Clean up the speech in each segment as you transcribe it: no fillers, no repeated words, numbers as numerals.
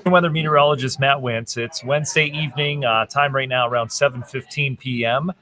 Weather meteorologist Matt Wentz. It's Wednesday evening, time right now around 7:15 p.m.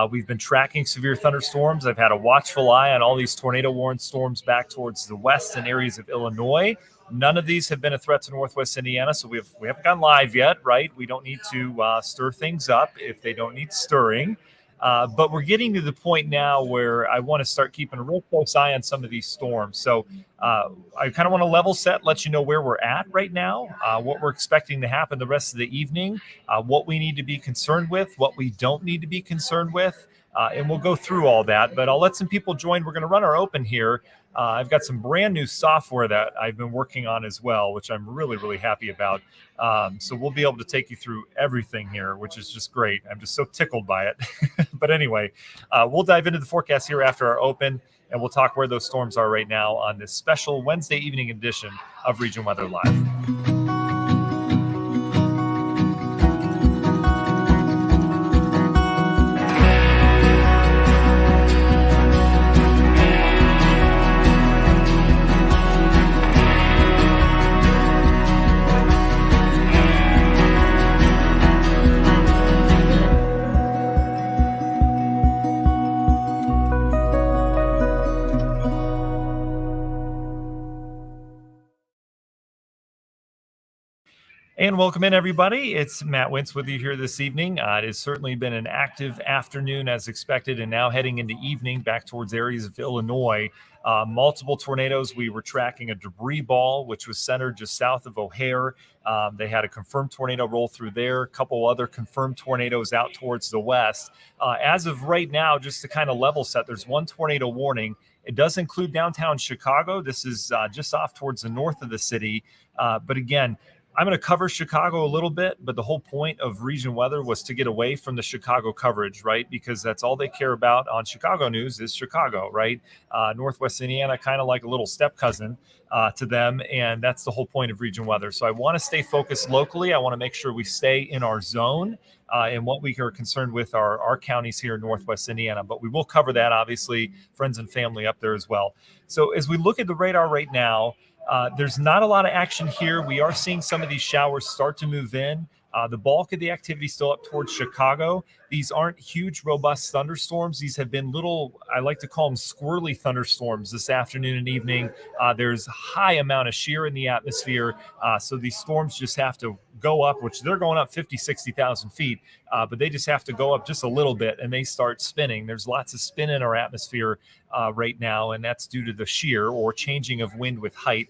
We've been tracking severe thunderstorms. I've had a watchful eye on all these tornado-warned storms back towards the west and areas of Illinois. None of these have been a threat to Northwest Indiana, so we haven't gone live yet, right? We don't need to stir things up if they don't need stirring. But we're getting to the point now where I want to start keeping a real close eye on some of these storms. So I kind of want to level set, let you know where we're at right now, what we're expecting to happen the rest of the evening, what we need to be concerned with, what we don't need to be concerned with. And we'll go through all that, but I'll let some people join. We're going to run our open here. I've got some brand new software that I've been working on as well, which I'm really, really happy about. So we'll be able to take you through everything here, which is just great. I'm just so tickled by it. But anyway, we'll dive into the forecast here after our open, and we'll talk where those storms are right now on this special Wednesday evening edition of Region Weather Live. And welcome in, everybody. It's Matt Wentz with you here this evening. It has certainly been an active afternoon as expected, and now heading into evening back towards areas of Illinois. Multiple tornadoes. We were tracking a debris ball, which was centered just south of O'Hare. They had a confirmed tornado roll through there, a couple other confirmed tornadoes out towards the west. As of right now, just to kind of level set, there's one tornado warning. It does include downtown Chicago. This is just off towards the north of the city. But again, I'm going to cover Chicago a little bit, but the whole point of region weather was to get away from the Chicago coverage, right? Because that's all they care about on Chicago news is Chicago, right? Northwest Indiana, kind of like a little step cousin to them. And that's the whole point of region weather. So I want to stay focused locally. I want to make sure we stay in our zone and what we are concerned with our counties here in Northwest Indiana. But we will cover that, obviously, friends and family up there as well. So as we look at the radar right now, there's not a lot of action here. We are seeing some of these showers start to move in. The bulk of the activity still up towards Chicago. These aren't huge, robust thunderstorms. These have been little, I like to call them squirrely thunderstorms this afternoon and evening. There's a high amount of shear in the atmosphere. So these storms just have to go up, which they're going up 50, 60,000 feet, but they just have to go up just a little bit and they start spinning. There's lots of spin in our atmosphere right now, and that's due to the shear or changing of wind with height.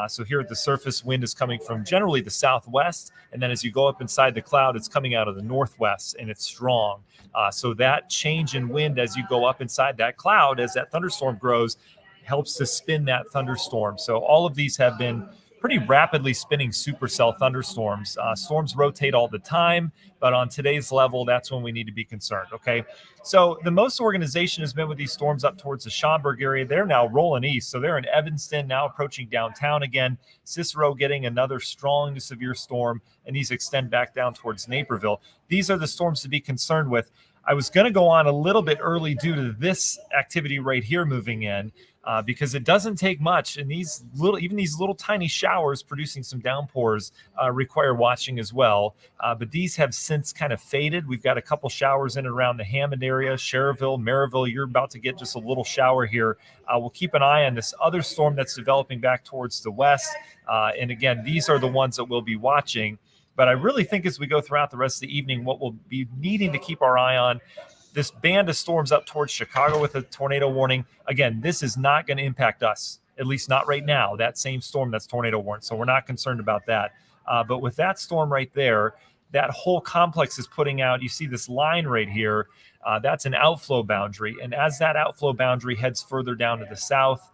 So here at the surface, wind is coming from generally the southwest, and then as you go up inside the cloud, it's coming out of the northwest, and it's strong. So that change in wind as you go up inside that cloud, as that thunderstorm grows, helps to spin that thunderstorm. So all of these have been pretty rapidly spinning supercell thunderstorms. Storms rotate all the time, but on today's level, that's when we need to be concerned, okay? So the most organization has been with these storms up towards the Schaumburg area. They're now rolling east, so they're in Evanston, now approaching downtown again. Cicero getting another strong to severe storm, and these extend back down towards Naperville. These are the storms to be concerned with. I was going to go on a little bit early due to this activity right here moving in, because it doesn't take much, and even these little tiny showers producing some downpours require watching as well. But these have since kind of faded. We've got a couple showers in and around the Hammond area, Cherville, Maryville. You're about to get just a little shower here. We'll keep an eye on this other storm that's developing back towards the west. And again, these are the ones that we'll be watching. But I really think as we go throughout the rest of the evening, what we'll be needing to keep our eye on, this band of storms up towards Chicago with a tornado warning. Again, this is not going to impact us, at least not right now, that same storm that's tornado warned. So we're not concerned about that. But with that storm right there, that whole complex is putting out, you see this line right here, that's an outflow boundary. And as that outflow boundary heads further down to the south,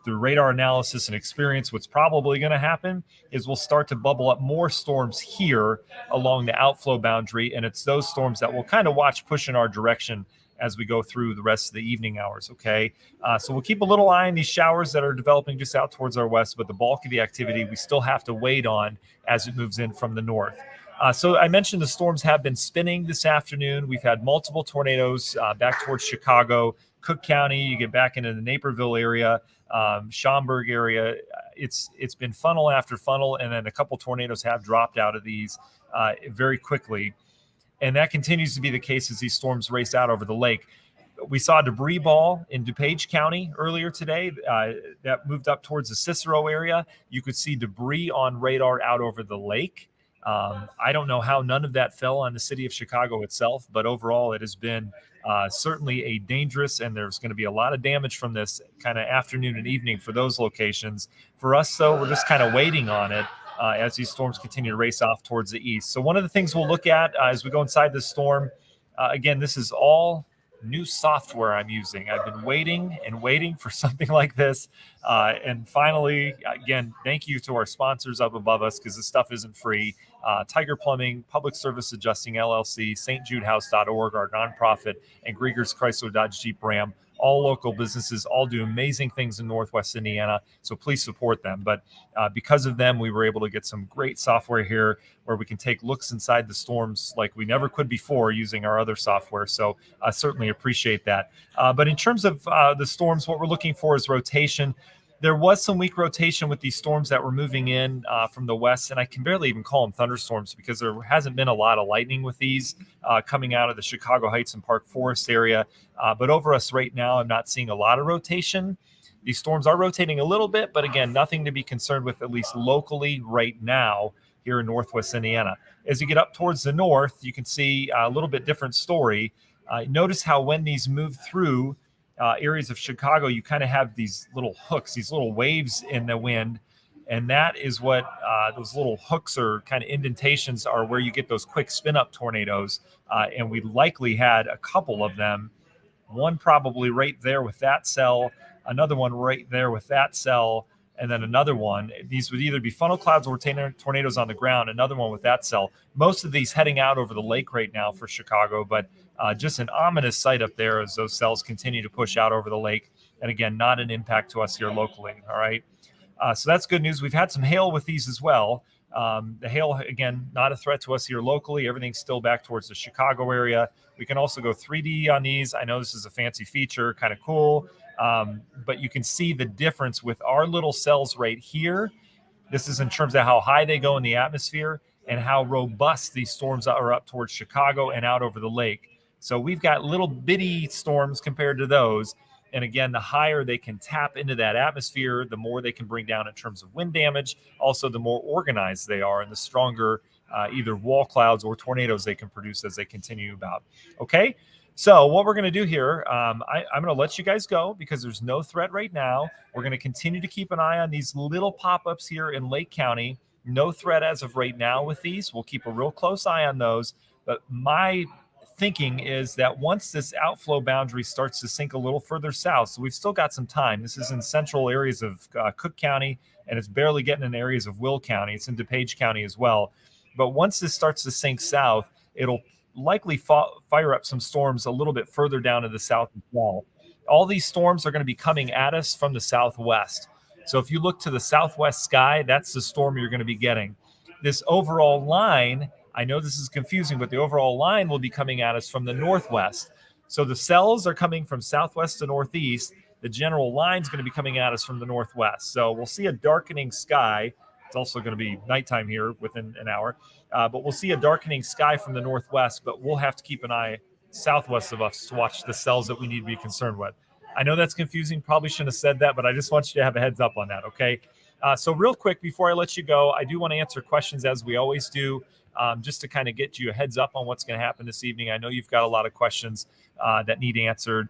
through radar analysis and experience, what's probably going to happen is we'll start to bubble up more storms here along the outflow boundary. And it's those storms that we'll kind of watch push in our direction as we go through the rest of the evening hours, okay? So we'll keep a little eye on these showers that are developing just out towards our west, but the bulk of the activity we still have to wait on as it moves in from the north. So I mentioned the storms have been spinning this afternoon. We've had multiple tornadoes back towards Chicago, Cook County. You get back into the Naperville area, Schaumburg area. it's been funnel after funnel, and then a couple tornadoes have dropped out of these very quickly. And that continues to be the case as these storms race out over the lake. We saw a debris ball in DuPage County earlier today that moved up towards the Cicero area. You could see debris on radar out over the lake. I don't know how none of that fell on the city of Chicago itself, but overall it has been certainly a dangerous, and there's going to be a lot of damage from this kind of afternoon and evening for those locations. For us, though, we're just kind of waiting on it as these storms continue to race off towards the east. So one of the things we'll look at as we go inside this storm, again, this is all new software I'm using. I've been waiting and waiting for something like this. And finally, again, thank you to our sponsors up above us, because this stuff isn't free. Tiger Plumbing, Public Service Adjusting LLC, stjudehouse.org, our nonprofit, and Grieger's Chrysler Dodge Jeep Ram. All local businesses, all do amazing things in Northwest Indiana, so please support them. But because of them, we were able to get some great software here where we can take looks inside the storms like we never could before using our other software. So I certainly appreciate that. But in terms of the storms, what we're looking for is rotation. There was some weak rotation with these storms that were moving in from the west, and I can barely even call them thunderstorms because there hasn't been a lot of lightning with these coming out of the Chicago Heights and Park Forest area. But over us right now, I'm not seeing a lot of rotation. These storms are rotating a little bit, but again, nothing to be concerned with, at least locally right now here in Northwest Indiana. As you get up towards the north, you can see a little bit different story. Notice how when these move through areas of Chicago, you kind of have these little hooks, these little waves in the wind. And that is what those little hooks or kind of indentations are, where you get those quick spin up tornadoes. And we likely had a couple of them, one probably right there with that cell, another one right there with that cell, and then another one. These would either be funnel clouds or tornadoes on the ground, another one with that cell. Most of these heading out over the lake right now for Chicago, but just an ominous sight up there as those cells continue to push out over the lake. And again, not an impact to us here locally. All right. So that's good news. We've had some hail with these as well. The hail, again, not a threat to us here locally. Everything's still back towards the Chicago area. We can also go 3D on these. I know this is a fancy feature, kind of cool. But you can see the difference with our little cells right here. This is in terms of how high they go in the atmosphere and how robust these storms are up towards Chicago and out over the lake. So we've got little bitty storms compared to those. And again, the higher they can tap into that atmosphere, the more they can bring down in terms of wind damage. Also, the more organized they are and the stronger either wall clouds or tornadoes they can produce as they continue about. Okay. So what we're going to do here, I'm going to let you guys go because there's no threat right now. We're going to continue to keep an eye on these little pop-ups here in Lake County. No threat as of right now with these. We'll keep a real close eye on those. But my thinking is that once this outflow boundary starts to sink a little further south, so we've still got some time. This is in central areas of Cook County, and it's barely getting in areas of Will County. It's in DuPage County as well. But once this starts to sink south, it'll likely fire up some storms a little bit further down to the south as well. All these storms are going to be coming at us from the southwest. So if you look to the southwest sky, that's the storm you're going to be getting. This overall line, I know this is confusing, but the overall line will be coming at us from the northwest. So the cells are coming from southwest to northeast. The general line is going to be coming at us from the northwest. So we'll see a darkening sky. It's also going to be nighttime here within an hour. But we'll see a darkening sky from the northwest, but we'll have to keep an eye southwest of us to watch the cells that we need to be concerned with. I know that's confusing. Probably shouldn't have said that, but I just want you to have a heads up on that, okay? So real quick, before I let you go, I do want to answer questions as we always do, just to kind of get you a heads up on what's going to happen this evening. I know you've got a lot of questions that need answered.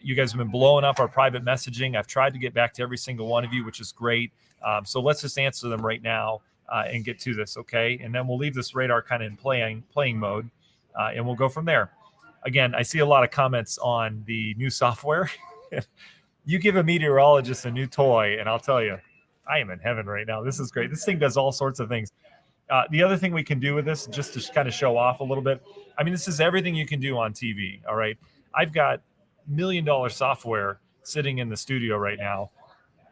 You guys have been blowing up our private messaging. I've tried to get back to every single one of you, which is great. So let's just answer them right now and get to this, okay? And then we'll leave this radar kind of in playing mode, and we'll go from there. Again, I see a lot of comments on the new software. You give a meteorologist a new toy, and I'll tell you, I am in heaven right now. This is great. This thing does all sorts of things. The other thing we can do with this, just to kind of show off a little bit, I mean, this is everything you can do on TV, all right? I've got $1 million software sitting in the studio right now,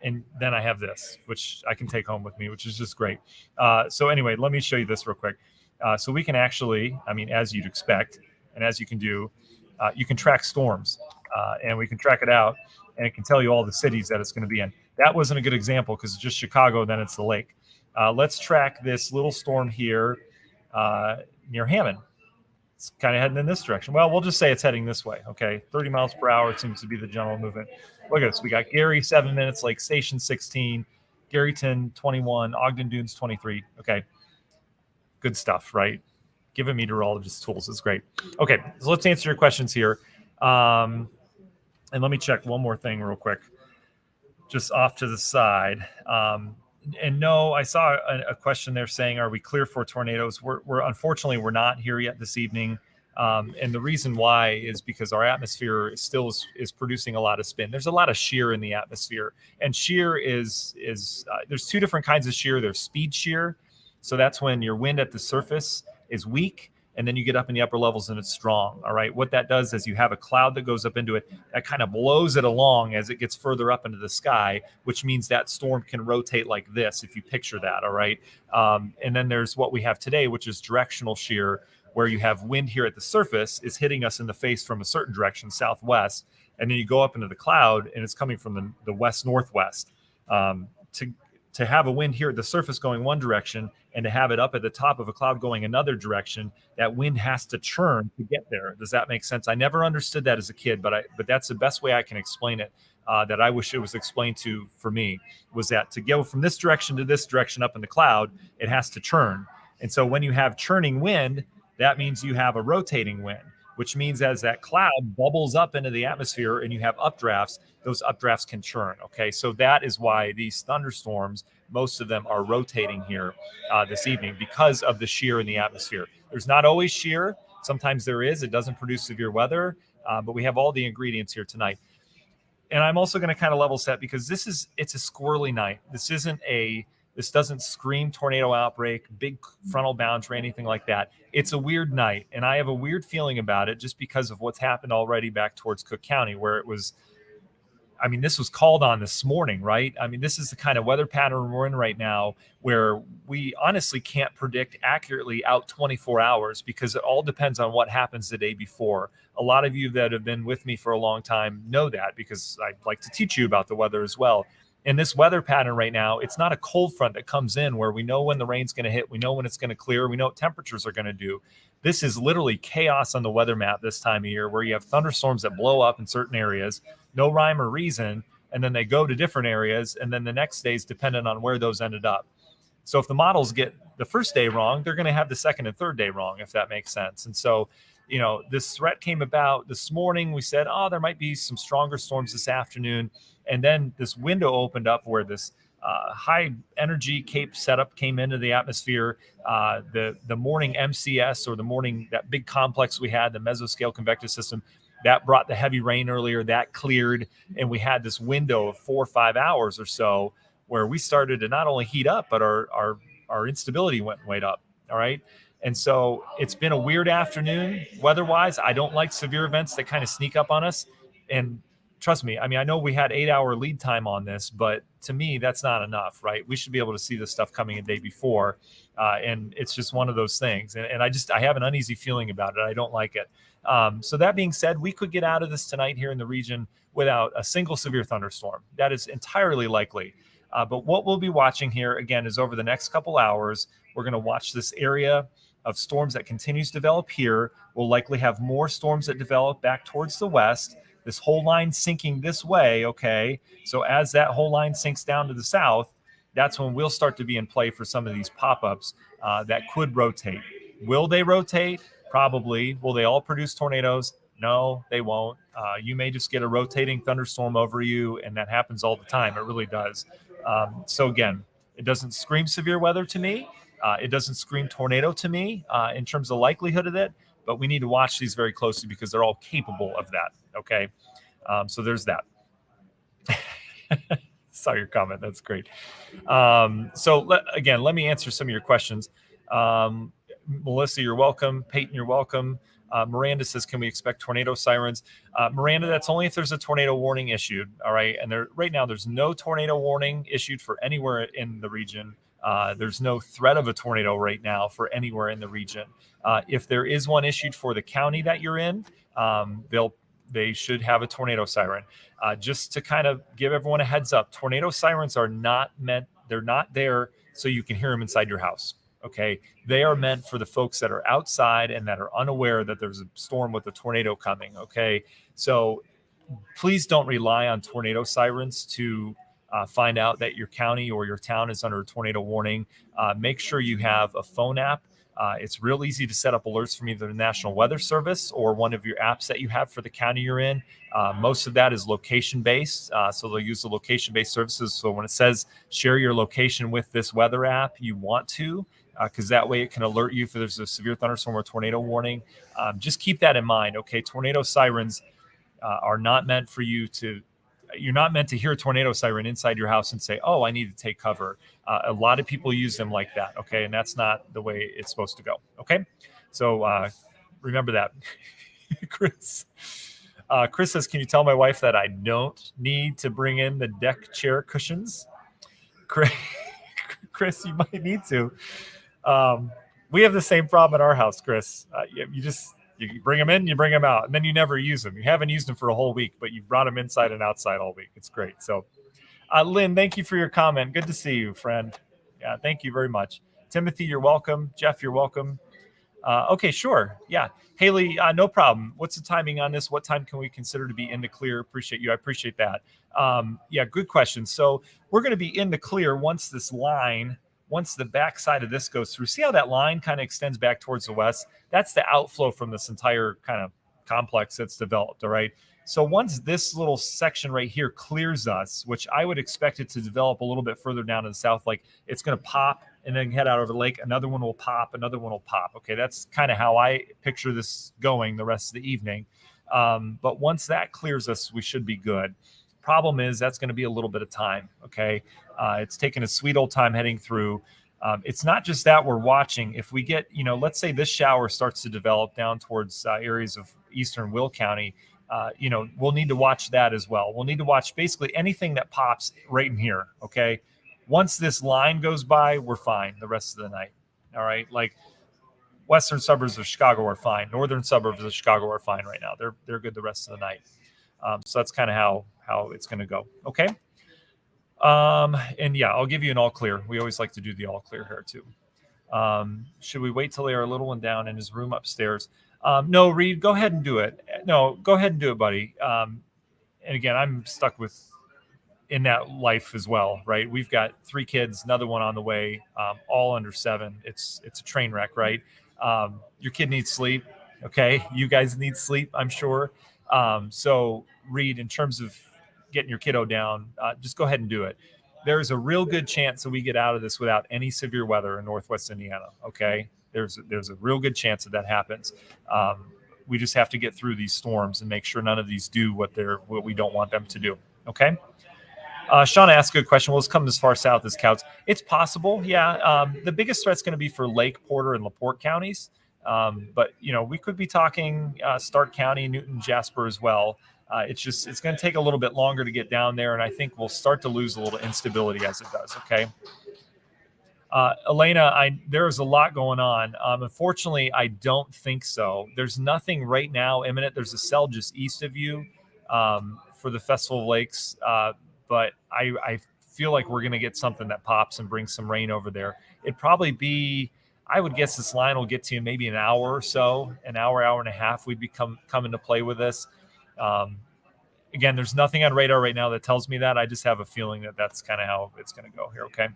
and then I have this, which I can take home with me, which is just great. So anyway, let me show you this real quick. So we can actually, I mean, as you'd expect, and as you can do, you can track storms, and we can track it out, and it can tell you all the cities that it's going to be in. That wasn't a good example because it's just Chicago, then it's the lake. Let's track this little storm here near Hammond. It's kind of heading in this direction. Well, we'll just say it's heading this way. Okay. 30 miles per hour seems to be the general movement. Look at this. We got Gary, 7 minutes, Lake Station, 16, Garyton, 21, Ogden Dunes, 23. Okay. Good stuff, right? Give a meteorologist tools. It's great. Okay. So let's answer your questions here. And let me check one more thing real quick, just off to the side. And no, I saw a question there saying, are we clear for tornadoes? We're unfortunately, we're not here yet this evening. And the reason why is because our atmosphere still is producing a lot of spin. There's a lot of shear in the atmosphere, and shear is there's two different kinds of shear. There's speed shear. So that's when your wind at the surface is weak, and then you get up in the upper levels and it's strong. All right. What that does is you have a cloud that goes up into it that kind of blows it along as it gets further up into the sky, which means that storm can rotate like this, if you picture that. All right. And then there's what we have today, which is directional shear, where you have wind here at the surface is hitting us in the face from a certain direction, southwest. And then you go up into the cloud and it's coming from the west northwest. To have a wind here at the surface going one direction and to have it up at the top of a cloud going another direction, that wind has to churn to get there. Does that make sense? I never understood that as a kid, but that's the best way I can explain it. That I wish it was explained to for me was that to go from this direction to this direction up in the cloud, it has to churn. And so when you have churning wind, that means you have a rotating wind, which means as that cloud bubbles up into the atmosphere and you have updrafts, those updrafts can churn. Okay, so that is why these thunderstorms, most of them are rotating here this evening because of the shear in the atmosphere. There's not always shear. Sometimes there is. It doesn't produce severe weather, but we have all the ingredients here tonight. And I'm also going to kind of level set because it's a squirrely night. This doesn't scream tornado outbreak, big frontal boundary, anything like that. It's a weird night, and I have a weird feeling about it just because of what's happened already back towards Cook County, where it was, I mean, this was called on this morning, right? I mean, this is the kind of weather pattern we're in right now where we honestly can't predict accurately out 24 hours because it all depends on what happens the day before. A lot of you that have been with me for a long time know that because I like to teach you about the weather as well. In this weather pattern right now, it's not a cold front that comes in where we know when the rain's going to hit, we know when it's going to clear, we know what temperatures are going to do. This is literally chaos on the weather map this time of year where you have thunderstorms that blow up in certain areas, no rhyme or reason, and then they go to different areas, and then the next day is dependent on where those ended up. So if the models get the first day wrong, they're going to have the second and third day wrong, if that makes sense. And so, you know, this threat came about this morning. We said, oh, there might be some stronger storms this afternoon. And then this window opened up where this high energy CAPE setup came into the atmosphere. The morning MCS, or the morning, that big complex we had, the mesoscale convective system, that brought the heavy rain earlier, that cleared. And we had this window of 4 or 5 hours or so where we started to not only heat up, but our instability went way up. All right. And so it's been a weird afternoon weather-wise. I don't like severe events that kind of sneak up on us. And trust me, I mean, I know we had 8-hour lead time on this, but to me, that's not enough, right? We should be able to see this stuff coming a day before. And it's just one of those things. And I have an uneasy feeling about it. I don't like it. So that being said, we could get out of this tonight here in the region without a single severe thunderstorm. That is entirely likely. But what we'll be watching here, again, is over the next couple hours, we're going to watch this area of storms that continues to develop here. We'll likely have more storms that develop back towards the west. This whole line sinking this way, okay? So as that whole line sinks down to the south, that's when we'll start to be in play for some of these pop-ups that could rotate. Will they rotate? Probably. Will they all produce tornadoes? No, they won't. You may just get a rotating thunderstorm over you, and that happens all the time. It really does. So again, it doesn't scream severe weather to me. It doesn't scream tornado to me in terms of likelihood of it, but we need to watch these very closely because they're all capable of that. Okay. So there's that. Saw your comment. That's great. Again, let me answer some of your questions. Melissa, you're welcome. Peyton, you're welcome. Miranda says, can we expect tornado sirens? Miranda, that's only if there's a tornado warning issued. All right. And right now there's no tornado warning issued for anywhere in the region. There's no threat of a tornado right now for anywhere in the region. If there is one issued for the county that you're in, they'll they should have a tornado siren. Just to kind of give everyone a heads up, tornado sirens are not meant, they're not there so you can hear them inside your house. Okay. They are meant for the folks that are outside and that are unaware that there's a storm with a tornado coming. Okay. So please don't rely on tornado sirens to find out that your county or your town is under a tornado warning. Make sure you have a phone app. It's real easy to set up alerts from either the National Weather Service or one of your apps that you have for the county you're in. Most of that is location-based, so they'll use the location-based services. So when it says share your location with this weather app, you want to, because that way it can alert you if there's a severe thunderstorm or tornado warning. Just keep that in mind. Okay, tornado sirens are not meant for you to, you're not meant to hear a tornado siren inside your house and say, oh, I need to take cover. A lot of people use them like that. Okay. And that's not the way it's supposed to go. Okay. So remember that. Chris says, can you tell my wife that I don't need to bring in the deck chair cushions? Chris, you might need to. We have the same problem at our house, Chris. You bring them in, you bring them out, and then you never use them. You haven't used them for a whole week, but you've brought them inside and outside all week. It's great. So, Lynn, thank you for your comment. Good to see you, friend. Yeah, thank you very much. Timothy, you're welcome. Jeff, you're welcome. Okay, sure. Yeah. Haley, no problem. What's the timing on this? What time can we consider to be in the clear? Appreciate you. I appreciate that. Yeah, good question. So we're going to be in the clear once the back side of this goes through. See how that line kind of extends back towards the west? That's the outflow from this entire kind of complex that's developed, all right? So once this little section right here clears us, which I would expect it to develop a little bit further down to the south, like it's going to pop and then head out over the lake. Another one will pop, another one will pop. Okay, that's kind of how I picture this going the rest of the evening. But once that clears us, we should be good. Problem is that's going to be a little bit of time, okay? It's taken a sweet old time heading through. It's not just that we're watching. If we get, let's say this shower starts to develop down towards areas of eastern Will County, we'll need to watch that as well. We'll need to watch basically anything that pops right in here, okay? Once this line goes by, we're fine the rest of the night, all right? Like western suburbs of Chicago are fine. Northern suburbs of Chicago are fine right now. They're good the rest of the night. So that's kind of how it's going to go, okay? And yeah, I'll give you an all clear. We always like to do the all clear here too. Should we wait till they are a little one down in his room upstairs? No, Reed, go ahead and do it. No, go ahead and do it, buddy. And again, I'm stuck in that life as well, right? We've got 3 kids, another one on the way, all under 7. It's a train wreck, right? Your kid needs sleep. Okay. You guys need sleep, I'm sure. So Reed, in terms of getting your kiddo down, just go ahead and do it. There's a real good chance that we get out of this without any severe weather in Northwest Indiana. Okay. There's a real good chance that happens. We just have to get through these storms and make sure none of these do what we don't want them to do. Okay. Sean asked a good question. Will this come as far south as Couts? It's possible. Yeah. The biggest threat's going to be for Lake, Porter, and LaPorte counties. But we could be talking Stark County, Newton, Jasper as well. It's going to take a little bit longer to get down there, and I think we'll start to lose a little instability as it does. Okay. Elena, there's a lot going on. Unfortunately, I don't think so. There's nothing right now imminent. There's a cell just east of you for the Festival of Lakes, but I feel like we're going to get something that pops and brings some rain over there. It'd probably be, I would guess this line will get to you in maybe an hour or so, an hour and a half. We'd be coming to play with this. Again, there's nothing on radar right now that tells me that. I just have a feeling that that's kind of how it's going to go here. Okay.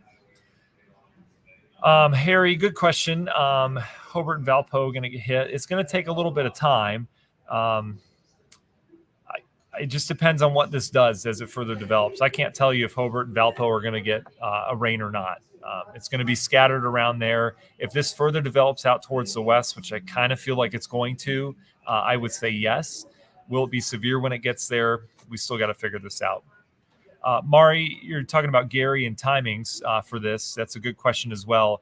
Harry, good question. Hobart and Valpo going to get hit. It's going to take a little bit of time. It just depends on what this does as it further develops. I can't tell you if Hobart and Valpo are going to get a rain or not. It's going to be scattered around there. If this further develops out towards the west, which I kind of feel like it's going to, I would say yes. Will it be severe when it gets there? We still got to figure this out. Mari, you're talking about Gary and timings for this. That's a good question as well.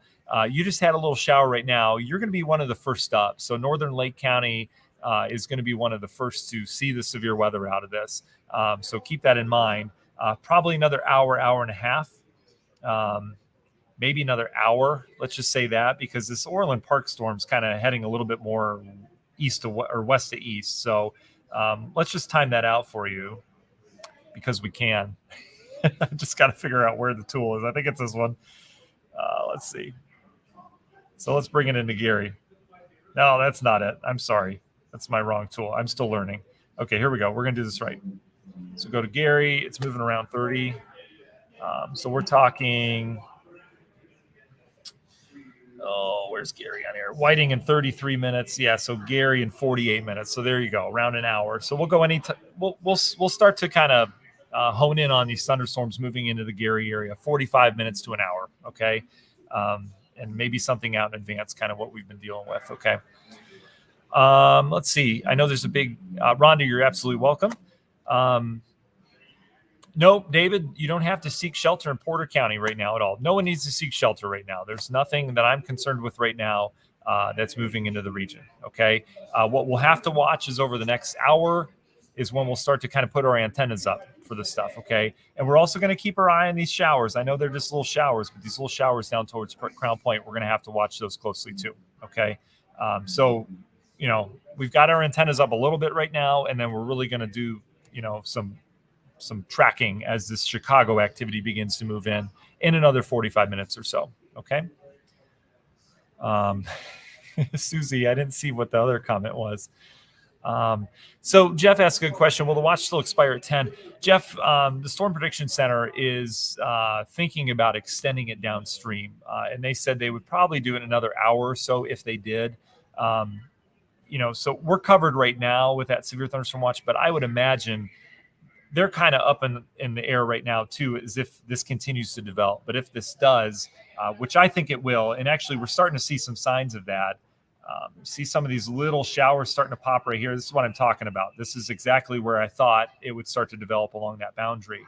You just had a little shower right now. You're going to be one of the first up. So Northern Lake County is going to be one of the first to see the severe weather out of this. So keep that in mind. Probably another hour and a half, maybe another hour. Let's just say that, because this Orland Park storm is kind of heading a little bit more east to or west to east. So Let's just time that out for you because we can. I just got to figure out where the tool is. I think it's this one. Let's see. So let's bring it into Gary. No, that's not it. I'm sorry. That's my wrong tool. I'm still learning. Okay, here we go. We're going to do this right. So go to Gary. It's moving around 30. So we're talking, where's Gary on here? Whiting in 33 minutes. Yeah, so Gary in 48 minutes. So there you go, around an hour. So we'll go we'll start to kind of hone in on these thunderstorms moving into the Gary area, 45 minutes to an hour, okay? And maybe something out in advance, kind of what we've been dealing with, okay? Let's see. I know there's a big, Rhonda, you're absolutely welcome. No, David, you don't have to seek shelter in Porter County right now at all. No one needs to seek shelter right now. There's nothing that I'm concerned with right now that's moving into the region, okay? What we'll have to watch is over the next hour is when we'll start to kind of put our antennas up for this stuff, okay? And we're also going to keep our eye on these showers. I know they're just little showers, but these little showers down towards Crown Point, we're going to have to watch those closely too, okay? So, you know, we've got our antennas up a little bit right now, and then we're really going to do, you know, some tracking as this Chicago activity begins to move in another 45 minutes or so. Okay. Susie, I didn't see what the other comment was. So Jeff asked a good question. Will the watch still expire at 10? Jeff, the Storm Prediction Center is thinking about extending it downstream. And they said they would probably do it another hour or so if they did. You know, so we're covered right now with that severe thunderstorm watch, but I would imagine they're kind of up in the air right now too, as if this continues to develop. But if this does, which I think it will, and actually we're starting to see some signs of that. See some of these little showers starting to pop right here. This is what I'm talking about. This is exactly where I thought it would start to develop along that boundary.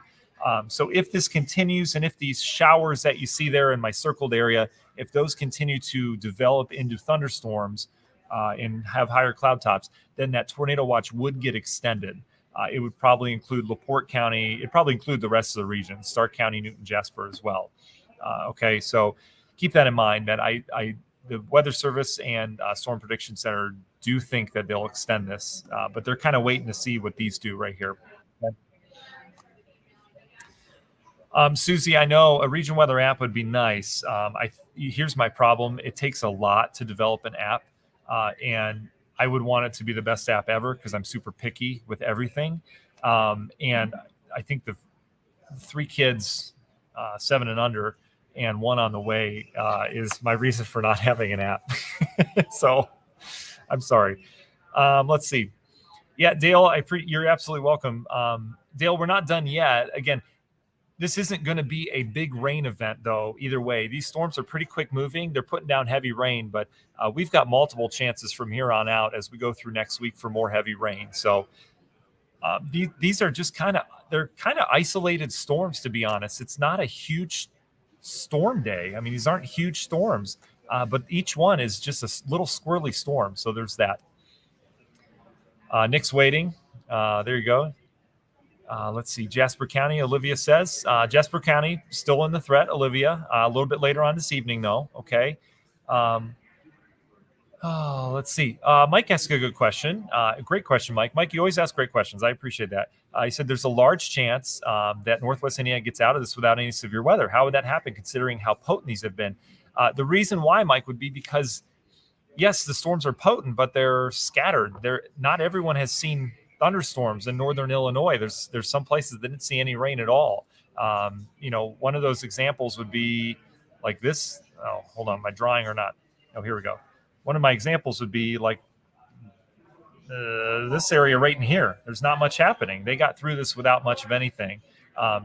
So if this continues, and if these showers that you see there in my circled area, if those continue to develop into thunderstorms and have higher cloud tops, then that tornado watch would get extended. It would probably include LaPorte County. It'd probably include the rest of the region, Stark County, Newton, Jasper as well. Okay, so keep that in mind, that the Weather Service and Storm Prediction Center do think that they'll extend this, but they're kind of waiting to see what these do right here. Okay. Susie, I know a region weather app would be nice. Here's my problem. It takes a lot to develop an app, and I would want it to be the best app ever because I'm super picky with everything. And I think the 3 kids, 7 and under, and 1 on the way is my reason for not having an app. So I'm sorry. Let's see. Yeah, Dale, you're absolutely welcome. Dale, we're not done yet. Again, this isn't going to be a big rain event, though, either way. These storms are pretty quick moving. They're putting down heavy rain, but we've got multiple chances from here on out as we go through next week for more heavy rain. So these are just they're kind of isolated storms, to be honest. It's not a huge storm day. I mean, these aren't huge storms, but each one is just a little squirrely storm. So there's that. Nick's waiting. There you go. Let's see. Jasper County, Olivia says. Jasper County, still in the threat, Olivia. A little bit later on this evening, though. Okay. Let's see. Mike asked a good question. Great question, Mike. Mike, you always ask great questions. I appreciate that. He said there's a large chance that Northwest Indiana gets out of this without any severe weather. How would that happen, considering how potent these have been? The reason why, Mike, would be because, yes, the storms are potent, but they're scattered. Not everyone has seen thunderstorms in northern Illinois. There's some places that didn't see any rain at all. One of those examples would be like this. Oh, hold on, my drawing or not? Oh, here we go. One of my examples would be like this area right in here. There's not much happening. They got through this without much of anything.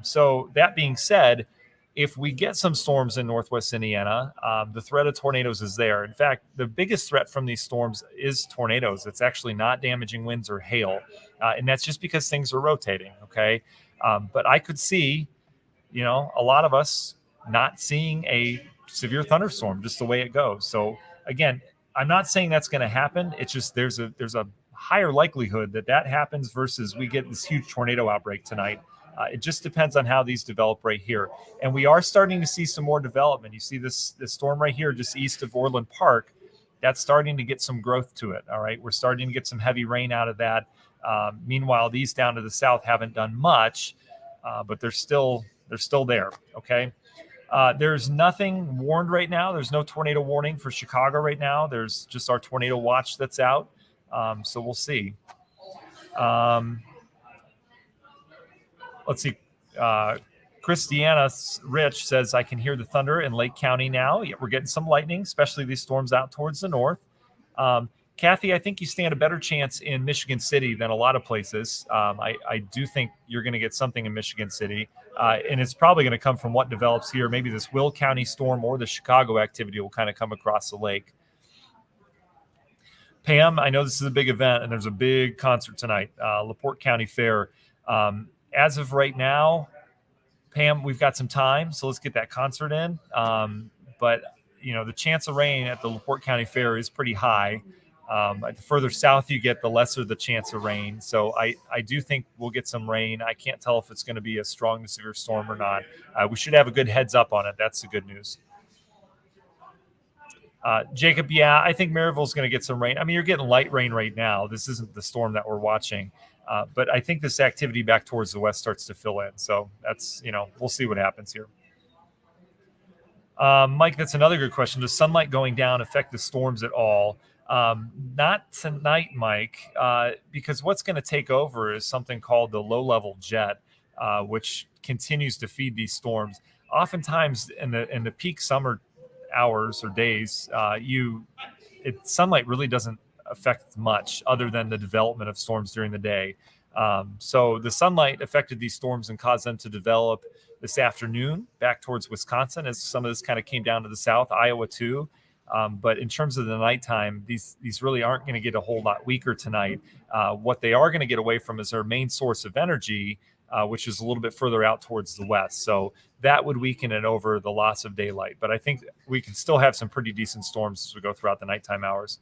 So that being said, if we get some storms in Northwest Indiana, the threat of tornadoes is there. In fact, the biggest threat from these storms is tornadoes. It's actually not damaging winds or hail. And that's just because things are rotating. Okay. But I could see, a lot of us not seeing a severe thunderstorm, just the way it goes. So again, I'm not saying that's going to happen. It's just there's a higher likelihood that happens versus we get this huge tornado outbreak tonight. It just depends on how these develop right here. And we are starting to see some more development. You see this storm right here just east of Orland Park. That's starting to get some growth to it. All right. We're starting to get some heavy rain out of that. Meanwhile, these down to the south haven't done much, but they're still there. Okay. There's nothing warned right now. There's no tornado warning for Chicago right now. There's just our tornado watch that's out. So we'll see. Let's see. Christiana Rich says, I can hear the thunder in Lake County now. Yeah, we're getting some lightning, especially these storms out towards the north. Kathy, I think you stand a better chance in Michigan City than a lot of places. I do think you're going to get something in Michigan City, and it's probably going to come from what develops here. Maybe this Will County storm or the Chicago activity will kind of come across the lake. Pam, I know this is a big event, and there's a big concert tonight, LaPorte County Fair. As of right now, Pam, we've got some time, so let's get that concert in. But, the chance of rain at the LaPorte County Fair is pretty high. The further south you get, the lesser the chance of rain. So I do think we'll get some rain. I can't tell if it's going to be a strong to severe storm or not. We should have a good heads up on it. That's the good news. Jacob, yeah, I think Maryville's going to get some rain. I mean, you're getting light rain right now. This isn't the storm that we're watching. But I think this activity back towards the west starts to fill in. So that's, we'll see what happens here. Mike, that's another good question. Does sunlight going down affect the storms at all? Not tonight, Mike, because what's going to take over is something called the low-level jet, which continues to feed these storms. Oftentimes in the peak summer hours or days, sunlight really doesn't affect much other than the development of storms during the day. So the sunlight affected these storms and caused them to develop this afternoon back towards Wisconsin, as some of this kind of came down to the south, Iowa too. But in terms of the nighttime, these really aren't going to get a whole lot weaker tonight. What they are going to get away from is their main source of energy, which is a little bit further out towards the west. So that would weaken it over the loss of daylight. But I think we can still have some pretty decent storms as we go throughout the nighttime hours.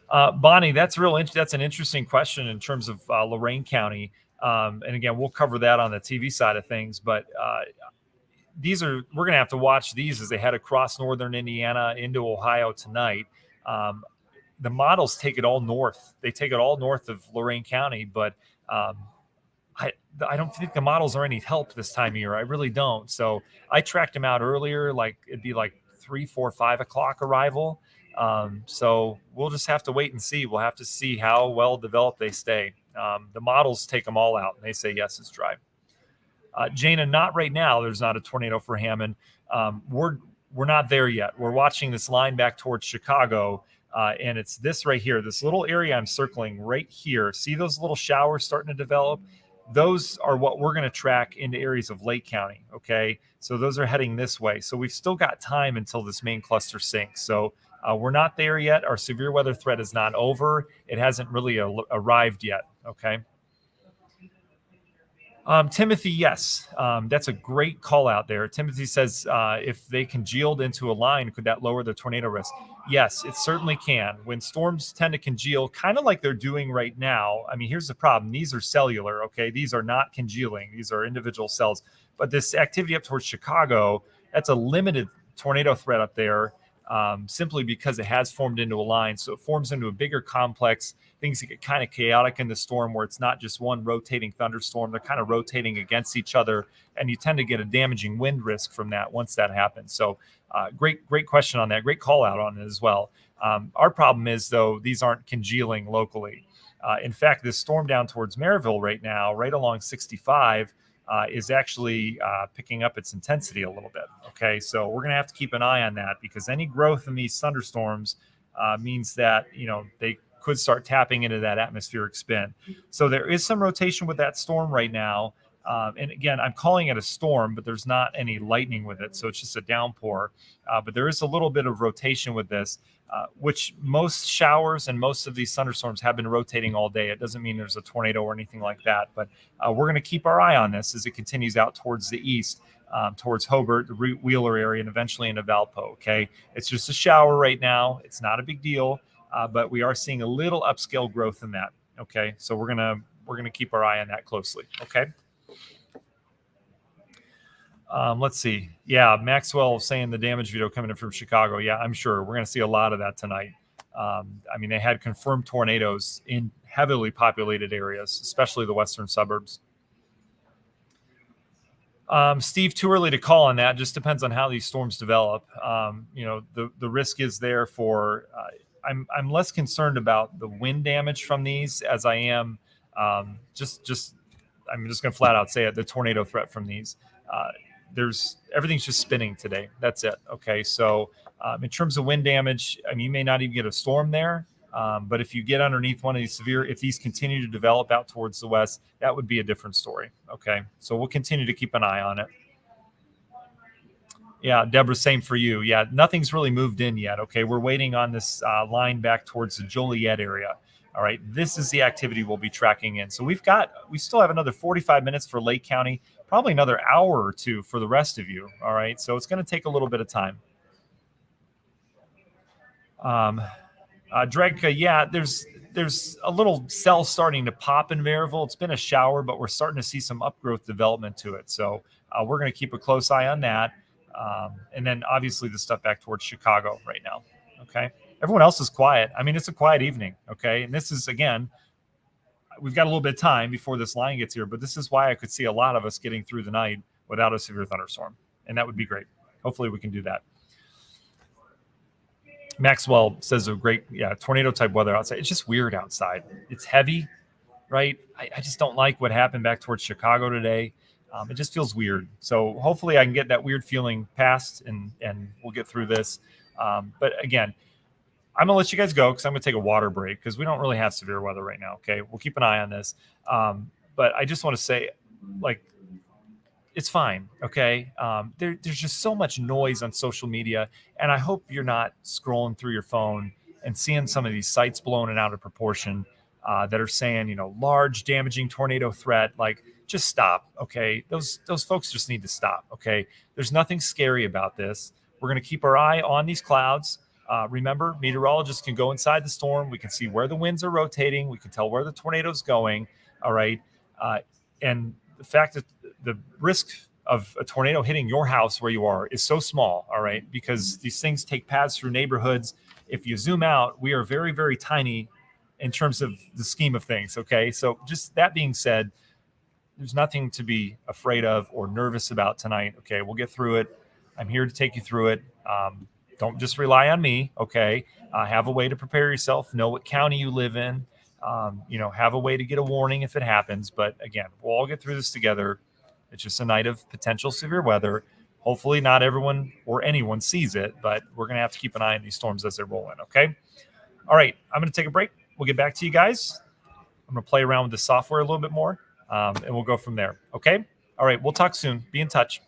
Bonnie, that's an interesting question in terms of Lorain County. And again, we'll cover that on the TV side of things. But we're going to have to watch these as they head across northern Indiana into Ohio tonight. The models take it all north. They take it all north of Lorain County, but I don't think the models are any help this time of year. I really don't. So I tracked them out earlier, like it'd be like 3, 4, 5 o'clock arrival. So we'll just have to wait and see. We'll have to see how well developed they stay. The models take them all out, and they say, yes, it's dry. Jana, not right now. There's not a tornado for Hammond. We're not there yet. We're watching this line back towards Chicago, and it's this right here, this little area I'm circling right here. See those little showers starting to develop? Those are what we're going to track into areas of Lake County, okay? So those are heading this way. So we've still got time until this main cluster sinks. So we're not there yet. Our severe weather threat is not over. It hasn't really arrived yet, okay? Timothy, yes, that's a great call out there. Timothy says, if they congealed into a line, could that lower the tornado risk? Yes, it certainly can. When storms tend to congeal, kind of like they're doing right now. I mean, here's the problem. These are cellular, okay? These are not congealing. These are individual cells. But this activity up towards Chicago, that's a limited tornado threat up there, simply because it has formed into a line. So it forms into a bigger complex. Things get kind of chaotic in the storm where it's not just one rotating thunderstorm. They're kind of rotating against each other, and you tend to get a damaging wind risk from that once that happens. So great question on that. Great call out on it as well. Our problem is, though, these aren't congealing locally. In fact, this storm down towards Maryville right now, right along 65, is actually picking up its intensity a little bit. Okay, so we're going to have to keep an eye on that, because any growth in these thunderstorms means that they could start tapping into that atmospheric spin. So there is some rotation with that storm right now. And again, I'm calling it a storm, but there's not any lightning with it. So it's just a downpour. But there is a little bit of rotation with this, which most showers and most of these thunderstorms have been rotating all day. It doesn't mean there's a tornado or anything like that. But we're going to keep our eye on this as it continues out towards the east, towards Hobart, the Wheeler area, and eventually into Valpo. Okay, it's just a shower right now. It's not a big deal. But we are seeing a little upscale growth in that. Okay, so we're gonna keep our eye on that closely. Okay. Let's see. Yeah, Maxwell saying the damage video coming in from Chicago. Yeah, I'm sure we're gonna see a lot of that tonight. I mean, they had confirmed tornadoes in heavily populated areas, especially the western suburbs. Steve, too early to call on that. Just depends on how these storms develop. The risk is there for. I'm less concerned about the wind damage from these as I am I'm just going to flat out say it. The tornado threat from these. Everything's just spinning today. That's it. Okay, so in terms of wind damage, I mean, you may not even get a storm there. But if you get underneath one of these if these continue to develop out towards the west, that would be a different story. Okay, so we'll continue to keep an eye on it. Yeah, Deborah, same for you. Yeah, nothing's really moved in yet. Okay, we're waiting on this line back towards the Joliet area. All right, this is the activity we'll be tracking in. So we still have another 45 minutes for Lake County, probably another hour or two for the rest of you. All right, so it's going to take a little bit of time. Dregka, yeah, there's a little cell starting to pop in Maryville. It's been a shower, but we're starting to see some upgrowth development to it. So we're going to keep a close eye on that. And then obviously the stuff back towards Chicago right now. Okay. Everyone else is quiet. I mean, it's a quiet evening. Okay. And this is, again, we've got a little bit of time before this line gets here, but this is why I could see a lot of us getting through the night without a severe thunderstorm. And that would be great. Hopefully we can do that. Maxwell says a great, tornado type weather outside. It's just weird outside. It's heavy, right? I just don't like what happened back towards Chicago today. It just feels weird. So hopefully I can get that weird feeling past and we'll get through this. But again, I'm going to let you guys go because I'm going to take a water break because we don't really have severe weather right now. Okay. We'll keep an eye on this. But I just want to say, it's fine. Okay. There's just so much noise on social media. And I hope you're not scrolling through your phone and seeing some of these sites blown out of proportion that are saying, large damaging tornado threat. Just stop. Okay. Those folks just need to stop. Okay. There's nothing scary about this. We're going to keep our eye on these clouds. Remember, meteorologists can go inside the storm. We can see where the winds are rotating. We can tell where the tornado's going. All right. And the fact that the risk of a tornado hitting your house where you are is so small. All right. Because these things take paths through neighborhoods. If you zoom out, we are very, very tiny in terms of the scheme of things. Okay. So just that being said, there's nothing to be afraid of or nervous about tonight. Okay. We'll get through it. I'm here to take you through it. Don't just rely on me. Okay. Have a way to prepare yourself. Know what county you live in. Have a way to get a warning if it happens. But again, we'll all get through this together. It's just a night of potential severe weather. Hopefully not everyone or anyone sees it, but we're going to have to keep an eye on these storms as they roll in. Okay. All right. I'm going to take a break. We'll get back to you guys. I'm going to play around with the software a little bit more, and we'll go from there. Okay. All right. We'll talk soon. Be in touch.